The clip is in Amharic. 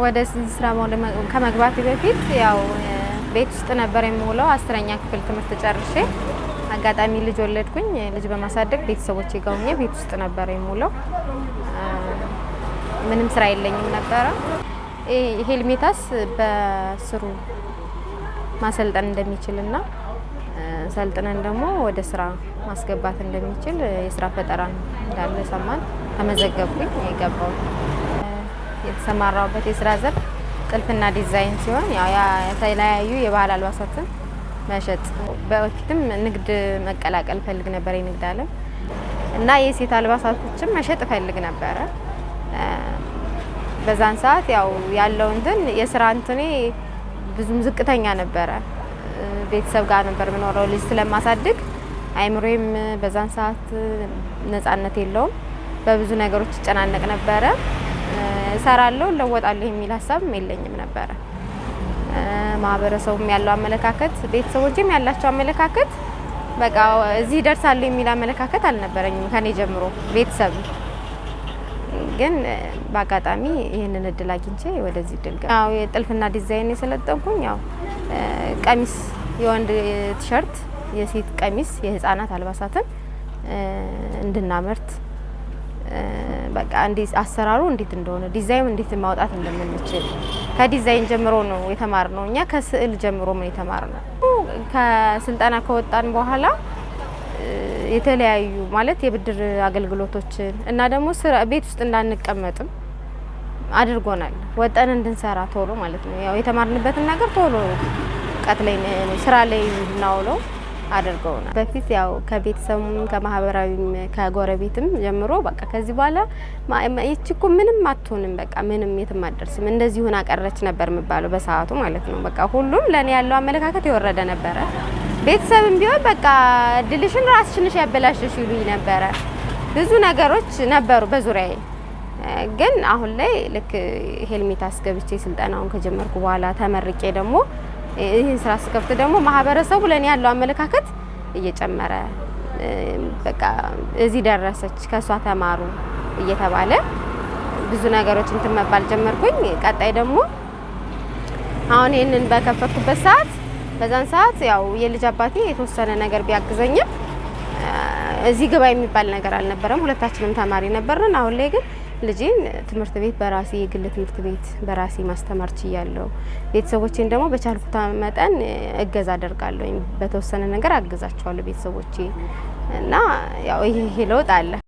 ወደዚህ ስራ ከመግባቴ በፊት ያው ቤት ውስጥ ነበር የምውለው። 10ኛ ክፍል ትምህርት ጨርሼ አጋጣሚ ልጅ ወለድኩኝ። ልጅ በማሳደግ ቤተሰቦቼ ጋር ሆኜ ቤት ውስጥ ነበር የምውለው። ምንም ስራ የለኝም ነበር። ሄልሜታስ በስሩ ማሰልጠን እንደሚችልና ሰልጥነን ደግሞ ወደ ስራ ማስገባት እንደሚችል የስራ ፈጠራ እንዳለ ሰማን። ተመዘገብኩኝ። የገባው የተሰማራውበት የስራ ዘርፍ ጥልፍና ዲዛይን ሲሆን ያው የተለያዩ የባህል አልባሳትን መሸጥ። በፊትም ንግድ መቀላቀል ፈልግ ነበር፣ የንግድ ዓለም እና የሴት አልባሳቶችን መሸጥ ፈልግ ነበር። በዛን ሰዓት ያው ያለው የስራ ብዙም ዝቅተኛ ነበረ። ቤተሰብ ጋር ነበር የምኖረው። ልጅ ስለማሳድግ አይምሮዬም በዛን ሰዓት ነፃነት የለውም። በብዙ ነገሮች ይጨናነቅ ነበረ። እሰራለሁ ለወጣለሁ የሚል ሀሳብም የለኝም ነበረ። ማህበረሰቡም ያለው አመለካከት፣ ቤተሰቦችም ያላቸው አመለካከት በቃ እዚህ ደርሳለሁ የሚል አመለካከት አልነበረኝም ከኔ ጀምሮ። ቤተሰብ ግን በአጋጣሚ ይሄንን እድል አግኝቼ ወደዚህ እድል ገባ። ያው የጥልፍና ዲዛይን የሰለጠንኩኝ ያው ቀሚስ፣ የወንድ ቲሸርት፣ የሴት ቀሚስ፣ የህፃናት አልባሳትን እንድናመርት በቃ አሰራሩ እንዴት እንደሆነ ዲዛይን እንዴት ማውጣት እንደምንችል ከዲዛይን ጀምሮ ነው የተማርነው። እኛ ከስዕል ጀምሮ ምን የተማርነው። ከስልጠና ከወጣን በኋላ የተለያዩ ማለት የብድር አገልግሎቶችን እና ደግሞ ቤት ውስጥ እንዳንቀመጥም አድርጎናል። ወጣን እንድንሰራ ቶሎ ማለት ነው። ያው የተማርንበትን ነገር ቶሎ ቀጥ ላይ ስራ ላይ እንድናውለው አድርገውናል። በፊት ያው ከቤተሰቡም ከማህበራዊም ከጎረቤትም ጀምሮ በቃ ከዚህ በኋላ እቺ እኮ ምንም አትሆንም፣ በቃ ምንም የትም አትደርስም፣ እንደዚህ ሆና ቀረች ነበር የሚባለው በሰዓቱ ማለት ነው። በቃ ሁሉም ለኔ ያለው አመለካከት የወረደ ነበረ። ቤተሰብም ቢሆን በቃ ድልሽን ራስሽ ነሽ ያበላሽሽ ይሉኝ ነበረ። ብዙ ነገሮች ነበሩ በዙሪያዬ። ግን አሁን ላይ ልክ ሄልሜታስ ገብቼ ስልጠናውን ከጀመርኩ በኋላ ተመርቄ ደግሞ ይህን ስራ ስከፍት ደግሞ ማህበረሰቡ ለኔ ያለው አመለካከት እየጨመረ በቃ እዚህ ደረሰች ከሷ ተማሩ እየተባለ ብዙ ነገሮች መባል ጀመርኩኝ። ቀጣይ ደግሞ አሁን ይሄንን በከፈትኩበት ሰዓት በዛን ሰዓት ያው የልጅ አባቴ የተወሰነ ነገር ቢያግዘኝም እዚህ ግባ የሚባል ነገር አልነበረም። ሁለታችንም ተማሪ ነበርን። አሁን ላይ ግን ልጄን ትምህርት ቤት በራሴ የግል ትምህርት ቤት በራሴ ማስተማር ችያለሁ። ቤተሰቦቼን ደግሞ በቻልኩት መጠን እገዛ አደርጋለሁ። በተወሰነ ነገር አግዛቸዋለሁ ቤተሰቦቼ እና ያው ይሄ ለውጥ አለ።